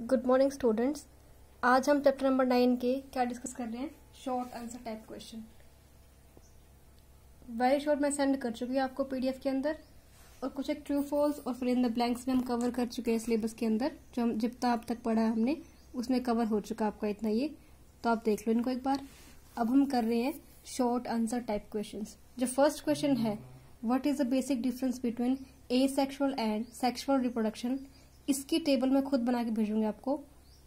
Good morning students. आज हम chapter number 9 के क्या डिस्कस कर रहे हैं, short answer type question. Very short मैं सेंड कर चुकी हूँ आपको पीडीएफ के अंदर, और कुछ एक ट्रू फॉल्स और फिर इन द ब्लैंक्स में हम कवर कर चुके हैं सिलेबस के अंदर। जो हम जितना अब तक पढ़ा है हमने उसमें कवर हो चुका आपका इतना ये, तो आप देख लो इनको एक बार। अब हम कर रहे हैं शॉर्ट आंसर टाइप क्वेश्चन। जो फर्स्ट क्वेश्चन है, what is the basic difference between asexual and sexual reproduction, इसकी टेबल में खुद बना के भेजूंगी आपको,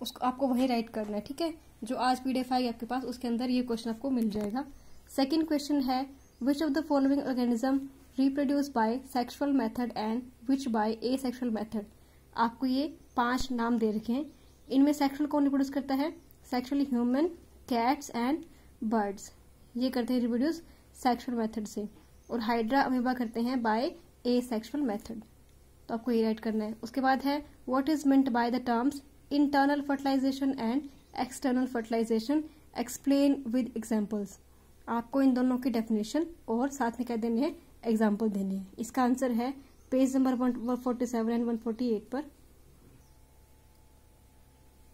उसको आपको वहीं राइट करना है, ठीक है। जो आज पीडीएफ आएगी आपके पास उसके अंदर ये क्वेश्चन आपको मिल जाएगा। सेकंड क्वेश्चन है, which of the following organism reproduce by sexual method and which bye asexual method. आपको ये 5 नाम दे रखे हैं, इनमें सेक्सुअल कौन रिप्रोड्यूस करता है, sexual human, cats and birds, ये करते हैं रिप्रोड्यूस सेक्सुअल मेथड से, और हाइड्रा अमीबा करते हैं बाय एसेक्सुअल मेथड। तो आपको ये राइट करना है। उसके बाद है, what is meant by the terms internal fertilization and external fertilization, explain with examples. आपको इन दोनों की डेफिनेशन और साथ में क्या देने हैं, एग्जांपल देने हैं। इसका आंसर है पेज नंबर 147 एंड 148 पर।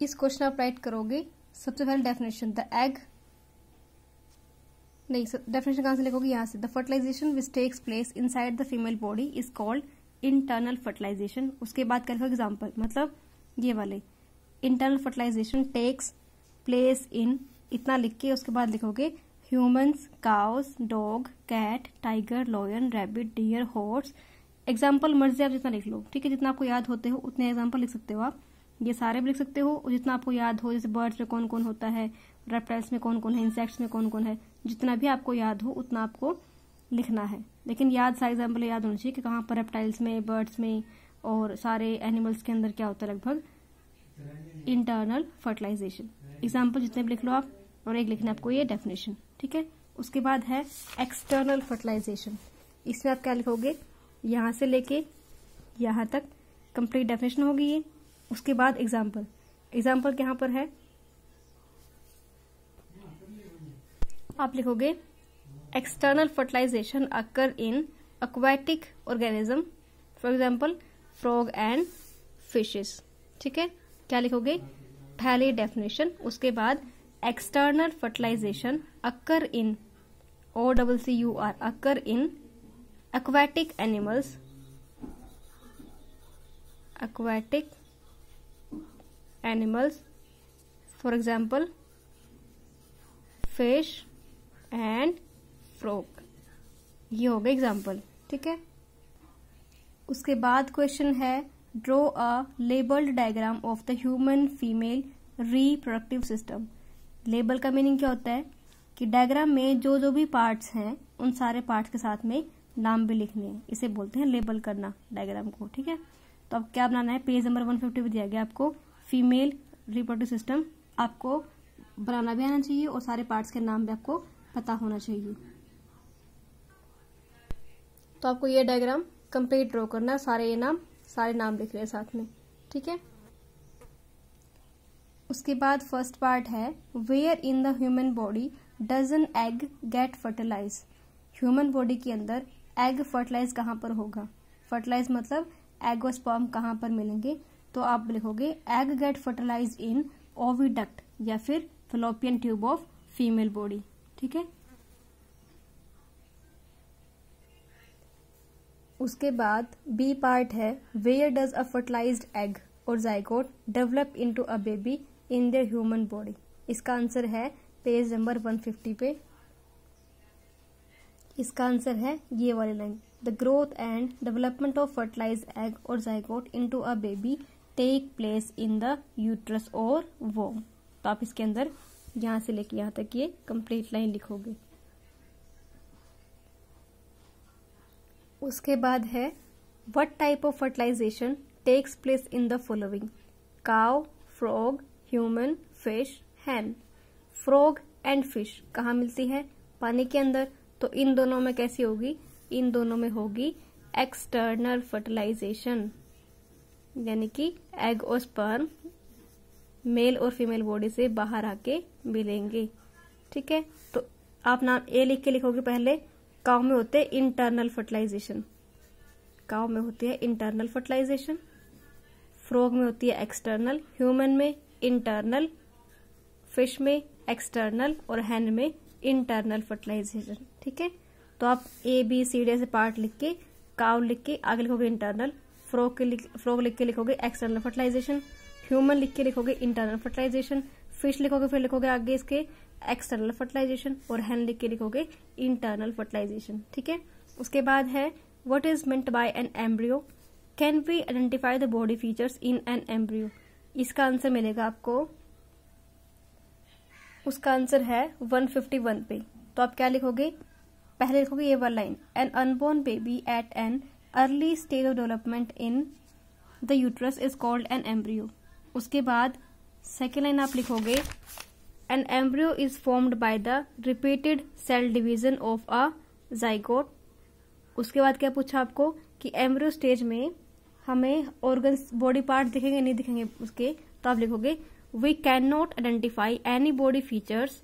इस क्वेश्चन आप राइट करोगे। सबसे पहले डेफिनेशन, द एग, नहीं डेफिनेशन कहां से लिखोगे, यहाँ से, the fertilization which takes place inside the female body is called internal fertilization. उसके बाद क्या लिखो, एग्जाम्पल, मतलब ये वाले internal fertilization takes place in, इतना लिख के उसके बाद लिखोगे humans, cows, dog, cat, tiger, lion, rabbit, deer, horse. Example मर्जी आप जितना लिख लो, ठीक है, जितना आपको याद होते हो उतने एग्जाम्पल लिख सकते हो आप, ये सारे भी लिख सकते हो, और जितना आपको याद हो, जैसे बर्ड्स में कौन कौन होता है, रेप्टाइल्स में कौन कौन है, इंसेक्ट्स में कौन कौन है, जितना भी आपको याद हो उतना आपको लिखना है। लेकिन याद सारे एग्जाम्पल याद होना चाहिए कि कहाँ पर रेप्टाइल्स में, बर्ड्स में और सारे एनिमल्स के अंदर क्या होता है लगभग इंटरनल फर्टिलाइजेशन। एग्जाम्पल जितने भी लिख लो आप, और एक लिखना आपको ये डेफिनेशन, ठीक है। उसके बाद है एक्सटर्नल फर्टिलाइजेशन। इसमें आप क्या लिखोगे, यहाँ से लेके यहाँ तक कंप्लीट डेफिनेशन होगी ये। उसके बाद एग्जाम्पल, एग्जाम्पल यहाँ पर है, आप लिखोगे external fertilization occur in aquatic organism, for example frog and fishes, ठीक है। क्या लिखोगे, पहली डेफिनेशन, उसके बाद external fertilization occur in OCCUR occur in aquatic animals, for example fish and frog, ये हो गए एग्जाम्पल, ठीक है। उसके बाद क्वेश्चन है, draw a labelled diagram of the human female reproductive system. Label का मीनिंग क्या होता है कि डायग्राम में जो जो भी पार्ट्स हैं उन सारे पार्ट्स के साथ में नाम भी लिखने हैं, इसे बोलते हैं लेबल करना डायग्राम को, ठीक है। तो अब क्या बनाना है, पेज नंबर 150 पे दिया गया आपको फीमेल रिप्रोडक्टिव सिस्टम, आपको बनाना भी आना चाहिए और सारे पार्ट्स के नाम भी आपको पता होना चाहिए। तो आपको ये डायग्राम कंप्लीट ड्रॉ करना है, सारे नाम लिख रहे हैं साथ में, ठीक है। उसके बाद फर्स्ट पार्ट है, where in the human body does an egg get fertilize. Human body के अंदर एग फर्टिलाइज कहाँ पर होगा, फर्टिलाइज मतलब एग और स्पर्म कहाँ पर मिलेंगे, तो आप लिखोगे egg get fertilize in oviduct या फिर fallopian tube of female body, ठीक है। उसके बाद बी पार्ट है, where does a fertilized egg और zygote develop into a baby in the human body. इसका आंसर है पेज नंबर 150 पे। इसका आंसर है ये वाली line, the growth and development of fertilized egg और zygote into a baby take place in the uterus और वोम। तो आप इसके अंदर यहाँ से लेके यहाँ तक ये कंप्लीट लाइन लिखोगे। उसके बाद है, what type of fertilization takes place in the following, cow, frog, human, fish, hen. Frog and fish कहाँ मिलती है, पानी के अंदर, तो इन दोनों में कैसी होगी, इन दोनों में होगी एक्सटर्नल फर्टिलाइजेशन, यानी कि एग और स्पर्म मेल और फीमेल बॉडी से बाहर आके मिलेंगे, ठीक है। तो आप नाम ए लिख के लिखोगे पहले, काउ में होते हैं इंटरनल फर्टिलाइजेशन, काउ में होती है इंटरनल फर्टिलाइजेशन, फ्रॉग में होती है एक्सटर्नल, ह्यूमन में इंटरनल, फिश में एक्सटर्नल और हैन में इंटरनल फर्टिलाइजेशन। ठीक है, तो आप ए बी सी डी ऐसे पार्ट लिख के, काउ लिख के आगे लिखोगे इंटरनल, फ्रॉग लिख के लिखोगे एक्सटर्नल फर्टिलाइजेशन, ह्यूमन लिख के लिखोगे इंटरनल फर्टिलाइजेशन, फिश लिखोगे फिर लिखोगे आगे इसके एक्सटर्नल फर्टिलाइजेशन और हैन लिख के लिखोगे इंटरनल फर्टिलाइजेशन। ठीक है, उसके बाद है what is meant by an embryo, can we identify the body features in an embryo. इसका आंसर मिलेगा आपको, उसका आंसर है 151 पे। तो आप क्या लिखोगे, पहले लिखोगे ये वाला line, an unborn baby at an early stage of development in the uterus is called an embryo. उसके बाद सेकेंड लाइन आप लिखोगे an embryo is formed by the repeated cell division of a zygote. उसके बाद क्या पूछा आपको कि एम्ब्रियो स्टेज में हमें ऑर्गन्स बॉडी पार्ट दिखेंगे नहीं दिखेंगे उसके, तो आप लिखोगे we can not identify any body features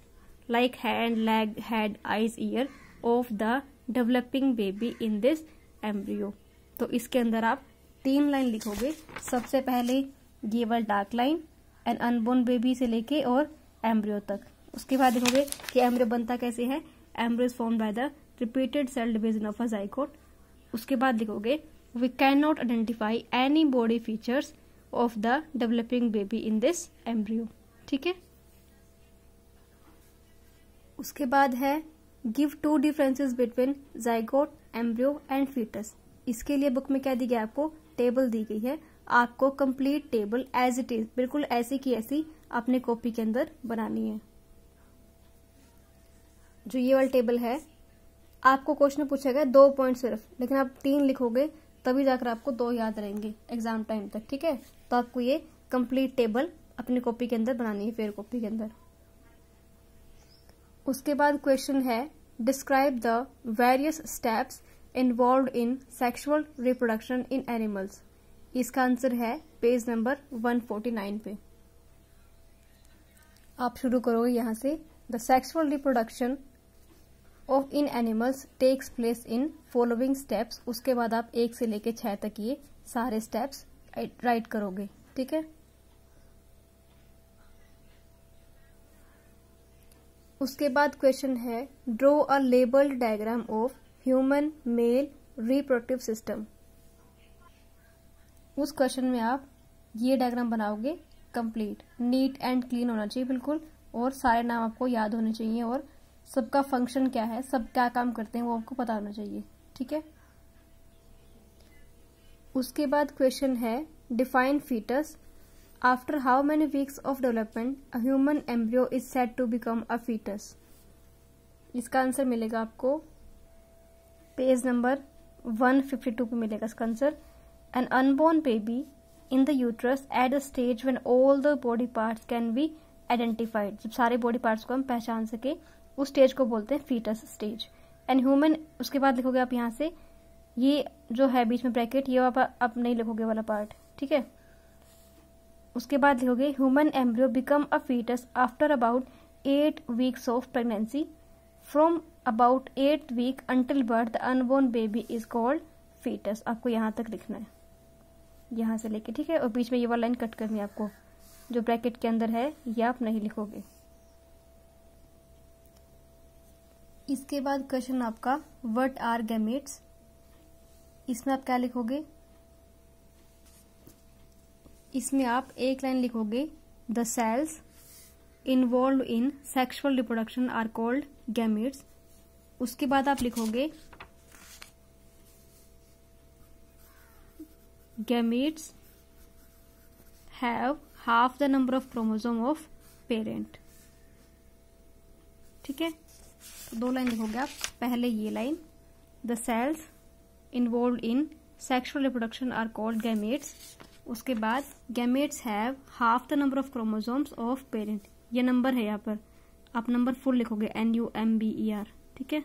like hand, leg, head, eyes, ear of the developing baby in this embryo. तो इसके अंदर आप 3 लाइन लिखोगे। सबसे पहले ये वाला dark line an unborn baby से लेके और एम्ब्रियो तक। उसके बाद लिखोगे कि एम्ब्रियो बनता कैसे है, embryo is formed by the repeated cell division of a zygote. उसके बाद लिखोगे we can not identify any body features of the developing baby in this embryo. ठीक है, उसके बाद है give 2 differences between zygote, embryo and foetus. इसके लिए बुक में क्या दी गई, आपको टेबल दी गई है। आपको complete table as it is बिल्कुल ऐसी की ऐसी अपने कॉपी के अंदर बनानी है। जो ये वाला टेबल है, आपको क्वेश्चन पूछेगा 2 पॉइंट सिर्फ, लेकिन आप 3 लिखोगे तभी जाकर आपको 2 याद रहेंगे एग्जाम टाइम तक। ठीक है, तो आपको ये कंप्लीट टेबल अपनी कॉपी के अंदर बनानी है, फेयर कॉपी के अंदर। उसके बाद क्वेश्चन है describe the various steps involve in sexual reproduction in animals. इसका आंसर है पेज नंबर 149 पे। आप शुरू करोगे यहां से, the sexual reproduction of in animals takes place in following steps. उसके बाद आप 1 से लेके 6 तक ये सारे स्टेप्स राइट करोगे। ठीक है, उसके बाद क्वेश्चन है draw a labelled diagram of human male reproductive system. उस क्वेश्चन में आप ये डायग्राम बनाओगे कंप्लीट, नीट एंड क्लीन होना चाहिए बिल्कुल, और सारे नाम आपको याद होने चाहिए और सबका फंक्शन क्या है, सब क्या काम करते हैं वो आपको पता होना चाहिए। ठीक है, उसके बाद क्वेश्चन है define foetus. After how many weeks of development a human embryo is said to become a foetus. इसका आंसर मिलेगा आपको पेज नंबर 152 पे मिलेगा इसका answer. An unborn baby in the uterus at a stage when all the body parts can be identified. जब सारे body parts को हम पहचान सके उस स्टेज को बोलते हैं फीटस स्टेज। एंड ह्यूमन, उसके बाद लिखोगे आप यहाँ से ये जो है बीच में ब्रैकेट, ये आप नहीं लिखोगे वाला पार्ट। ठीक है, उसके बाद लिखोगे human embryo become a foetus after about 8 weeks of pregnancy. From about 8th week until birth the unborn baby is called foetus. आपको यहाँ तक लिखना है, यहाँ से लेके। ठीक है, और बीच में ये वाला लाइन कट करनी है आपको, जो ब्रैकेट के अंदर है ये आप नहीं लिखोगे। इसके बाद क्वेश्चन आपका व्हाट आर गैमेट्स। इसमें आप क्या लिखोगे, इसमें आप 1 लाइन लिखोगे the cells involve in sexual reproduction are called gametes. उसके बाद आप लिखोगे gametes have half the number of chromosome of parent. ठीक है, तो 2 लाइन लिखोगे आप। पहले ये line the cells involve in sexual reproduction are called gametes. उसके बाद gametes have half the number of chromosomes of parent. ये नंबर है, यहाँ पर आप नंबर फुल लिखोगे NUMBER। ठीक है,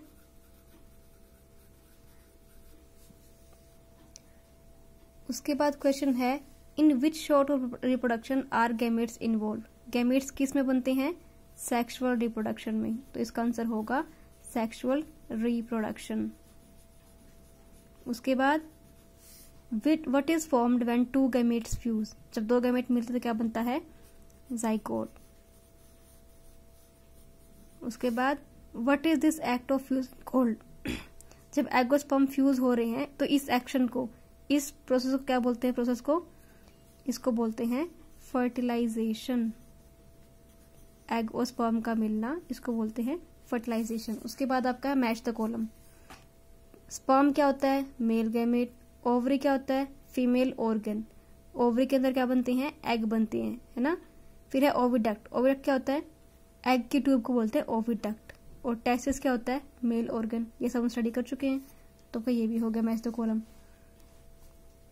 उसके बाद क्वेश्चन है in which sort of reproduction are gametes involve. Gametes किस में बनते हैं, सेक्सुअल रिप्रोडक्शन में। तो इसका आंसर होगा सेक्सुअल रिप्रोडक्शन। उसके बाद what is formed when 2 gametes fuse, जब 2 गैमेट मिलते तो क्या बनता है, जाइगोट। उसके बाद what is this act of fuse called, जब एग और स्पर्म फ्यूज हो रहे हैं तो इस एक्शन को, इस प्रोसेस को क्या बोलते हैं, प्रोसेस को, इसको बोलते हैं फर्टिलाइजेशन। एग और स्पर्म का मिलना, इसको बोलते हैं फर्टिलाइजेशन। उसके बाद आपका है मैच द कॉलम। स्पर्म क्या होता है, मेल गैमेट। ओवरी क्या होता है, फीमेल ऑर्गन। ओवरी के अंदर क्या बनते हैं, एग बनते हैं, है ना। फिर है ओविडक्ट। ओविडक्ट क्या होता है, एग की ट्यूब को बोलते हैं ओविडक्ट। और टेस्टिस क्या होता है, मेल ऑर्गन। ये सब हम स्टडी कर चुके हैं, तो फिर ये भी हो गया मैच द कॉलम।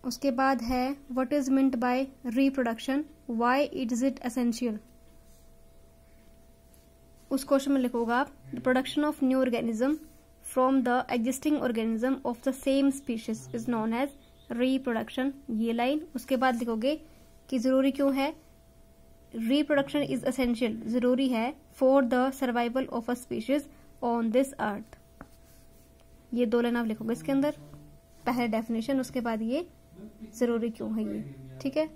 उसके बाद है what is meant by reproduction, why is it essential. उस क्वेश्चन में लिखोगे आप the production of new organism from the existing organism of the same species is known as reproduction, ये लाइन। उसके बाद लिखोगे कि जरूरी क्यों है, रिप्रोडक्शन इज एसेंशियल, जरूरी है for the survival of a species on this earth. ये 2 लाइन आप लिखोगे इसके अंदर, पहले डेफिनेशन, उसके बाद ये जरूरी क्यों है ये, ठीक है।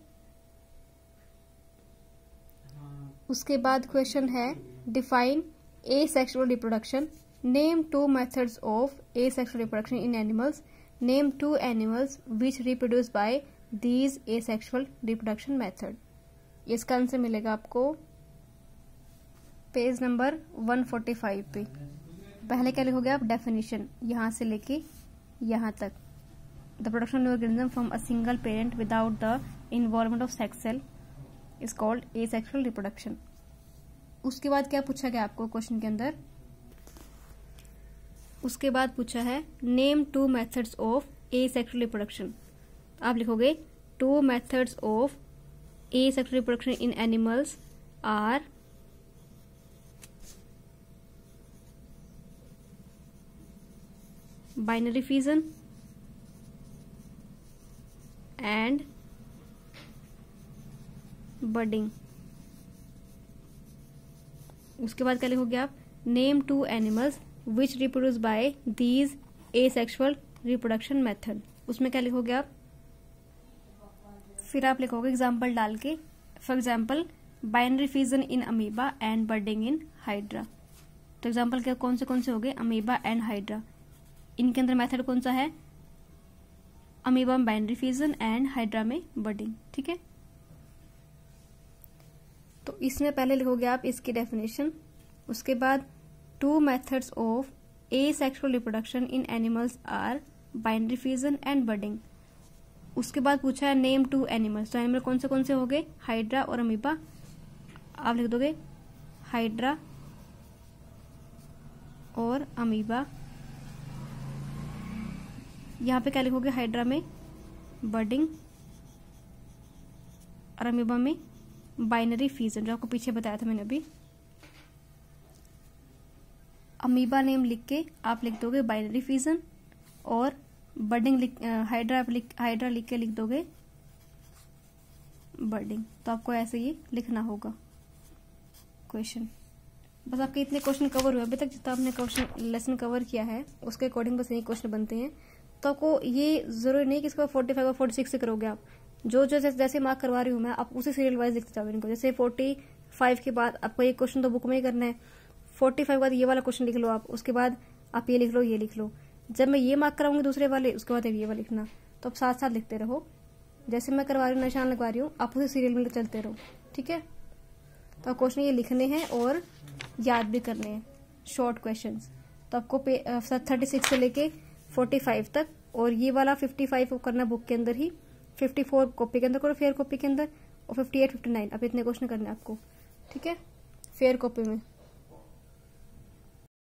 उसके बाद क्वेश्चन है define asexual reproduction, name 2 methods of asexual reproduction in animals, name 2 animals which reproduce by these asexual reproduction method. इसका आंसर मिलेगा आपको पेज नंबर 145 पे। पहले क्या लिखोगे आप, डेफिनेशन, यहां से लेके यहां तक। The production of organism from a single parent without the involvement of sex cell is called asexual reproduction. उसके बाद क्या पूछा गया आपको क्वेश्चन के अंदर, उसके बाद पूछा है name 2 methods of asexual reproduction. आप लिखोगे 2 methods of asexual reproduction in animals are binary fission and budding। उसके बाद क्या लिखोगे आप, name 2 animals which reproduce by these asexual reproduction method. उसमें क्या लिखोगे आप, फिर आप लिखोगे एग्जाम्पल डाल के, for example binary fission in amoeba and budding in hydra. तो एग्जाम्पल क्या कौन से हो गए, अमीबा एंड हाइड्रा। इनके अंदर मेथड कौन सा है, अमीबा में बाइनरी फिजन एंड हाइड्रा में बर्डिंग, ठीक है। तो इसमें पहले लिखोगे आप इसकी डेफिनेशन। उसके बाद 2 methods of asexual reproduction in animals are binary fission and budding. उसके बाद पूछा है नेम 2 एनिमल्स। तो एनिमल कौन से हो गए, हाइड्रा और अमीबा। आप लिख दोगे हाइड्रा और अमीबा। यहां पे क्या लिखोगे, हाइड्रा में बर्डिंग और अमीबा में बाइनरी फिजन, जो आपको पीछे बताया था मैंने अभी। अमीबा नेम लिख के आप लिख दोगे बाइनरी फिजन, और बर्डिंग हाइड्रा लिख के लिख दोगे बर्डिंग। तो आपको ऐसे ही लिखना होगा क्वेश्चन। बस आपके इतने क्वेश्चन कवर हुए अभी तक, जितना आपने क्वेश्चन लेसन कवर किया है उसके अकॉर्डिंग बस यही क्वेश्चन बनते हैं। तो आपको ये जरूरी नहीं कि इसको 45 और 46 से करोगे आप, जो जैसे मार्क करवा रही हूँ मैं, आप उसी सीरियल वाइज लिखते जाओ इनको। जैसे 45 के बाद आपको एक क्वेश्चन तो बुक में ही करना है, 45 के बाद ये वाला क्वेश्चन लिख लो आप, उसके बाद आप ये लिख लो, ये लिख लो। जब मैं ये मार्क कराऊंगी दूसरे वाले, उसके बाद ये वाला लिखना। तो आप साथ साथ लिखते रहो, जैसे मैं करवा रही हूँ, निशान लगवा रही हूँ, आप उसी सीरियल में चलते रहो, ठीक है। तो क्वेश्चन ये लिखने हैं और याद भी करने हैं, शॉर्ट क्वेश्चंस। तो आपको 36 से लेके 45 तक, और ये वाला 55 को करना बुक के अंदर ही, 54 कॉपी के अंदर करो, फेयर कॉपी के अंदर, और 58 59 अब इतने क्वेश्चन करने आपको, ठीक है, फेयर कॉपी में।